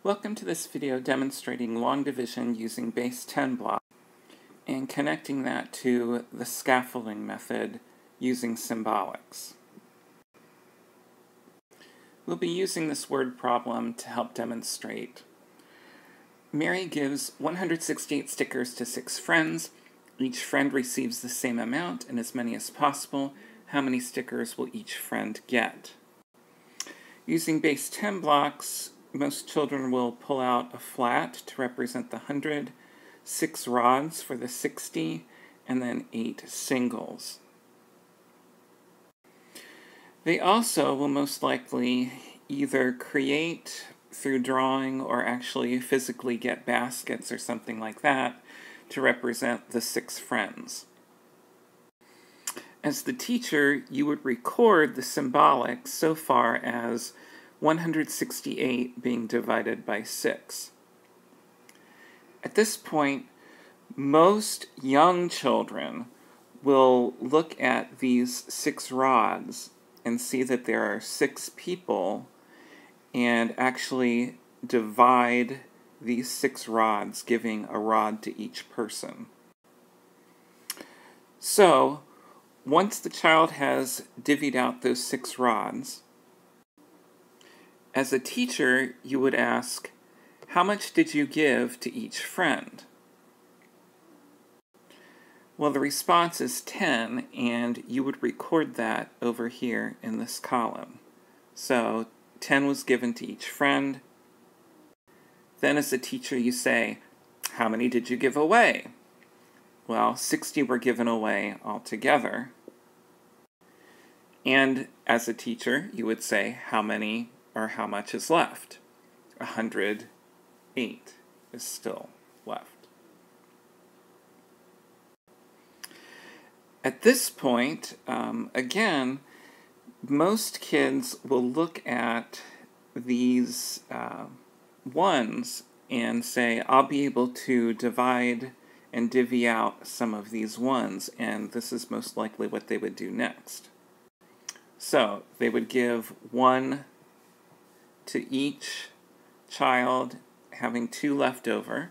Welcome to this video demonstrating long division using base 10 block and connecting that to the scaffolding method using symbolics. We'll be using this word problem to help demonstrate. Mary gives 168 stickers to 6 friends. Each friend receives the same amount and as many as possible. How many stickers will each friend get? Using base 10 blocks, most children will pull out a flat to represent the 100, 6 rods for the 60, and then 8 singles. They also will most likely either create through drawing or actually physically get baskets or something like that to represent the 6 friends. As the teacher, you would record the symbolic so far as 168 being divided by 6. At this point, most young children will look at these 6 rods and see that there are 6 people and actually divide these 6 rods, giving a rod to each person. So, once the child has divvied out those 6 rods, as a teacher, you would ask, how much did you give to each friend? Well, the response is 10, and you would record that over here in this column. So, 10 was given to each friend. Then as a teacher, you say, how many did you give away? Well, 60 were given away altogether. And as a teacher, you would say, how many or how much is left? 108 is still left. At this point, again, most kids will look at these ones and say, I'll be able to divide and divvy out some of these ones, and this is most likely what they would do next. So they would give 1 to each child, having 2 left over,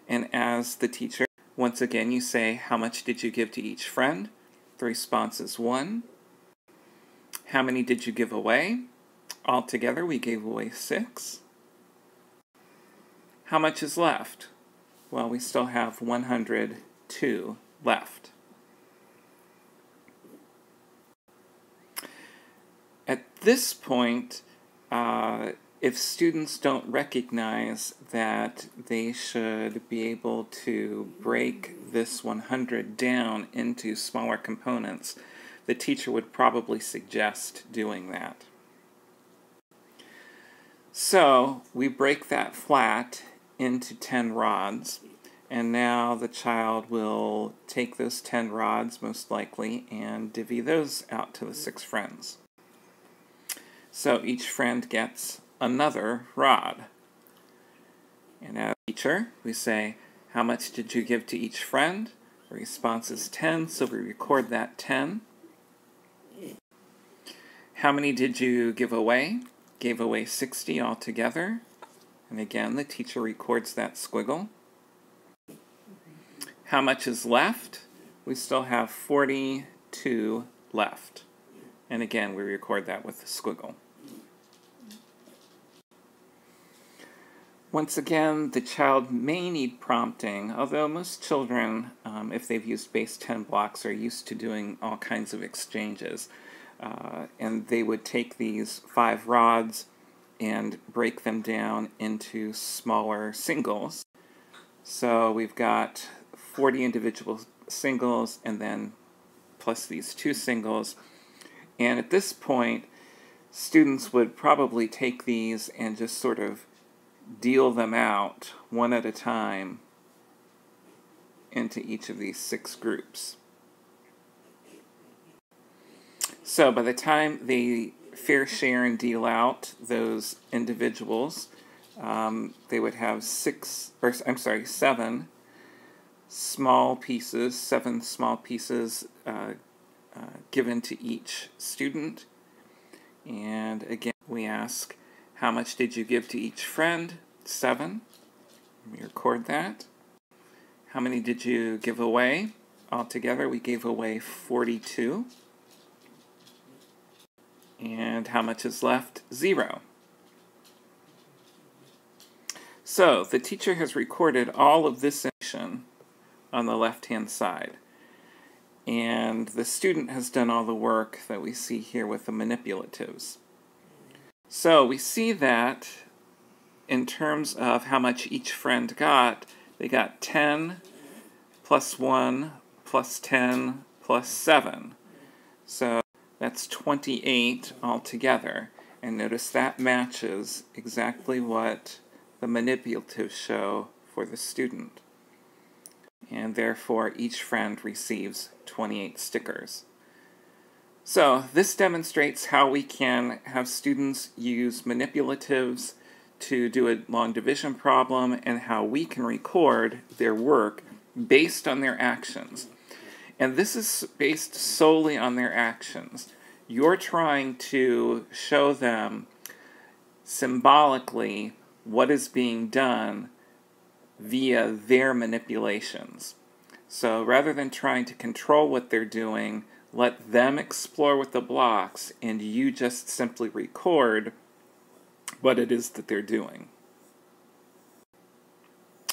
and as the teacher, once again you say, how much did you give to each friend? The response is 1. How many did you give away? Altogether we gave away 6. How much is left? Well, we still have 102 left. At this point, if students don't recognize that they should be able to break this 100 down into smaller components, the teacher would probably suggest doing that. So we break that flat into 10 rods, and now the child will take those 10 rods, most likely, and divvy those out to the 6 friends. So each friend gets another rod. And as a teacher, we say, how much did you give to each friend? The response is 10, so we record that 10. How many did you give away? Gave away 60 altogether. And again, the teacher records that squiggle. How much is left? We still have 42 left. And again, we record that with the squiggle. Once again, the child may need prompting, although most children, if they've used base 10 blocks, are used to doing all kinds of exchanges. And they would take these 5 rods and break them down into smaller singles. So we've got 40 individual singles and then plus these 2 singles. And at this point, students would probably take these and just sort of deal them out one at a time into each of these 6 groups. So by the time they fair share and deal out those individuals, they would have 7 small pieces given to each student. And again, we ask, how much did you give to each friend? 7. Let me record that. How many did you give away? Altogether, we gave away 42. And how much is left? 0. So, the teacher has recorded all of this information on the left-hand side. And the student has done all the work that we see here with the manipulatives. So, we see that in terms of how much each friend got, they got 10 plus 1 plus 10 plus 7. So that's 28 altogether. And notice that matches exactly what the manipulatives show for the student. And therefore, each friend receives 28 stickers. So this demonstrates how we can have students use manipulatives to do a long division problem, and how we can record their work based on their actions. And this is based solely on their actions. You're trying to show them symbolically what is being done via their manipulations. So rather than trying to control what they're doing, let them explore with the blocks, and you just simply record what it is that they're doing.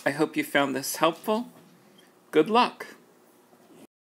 I hope you found this helpful. Good luck!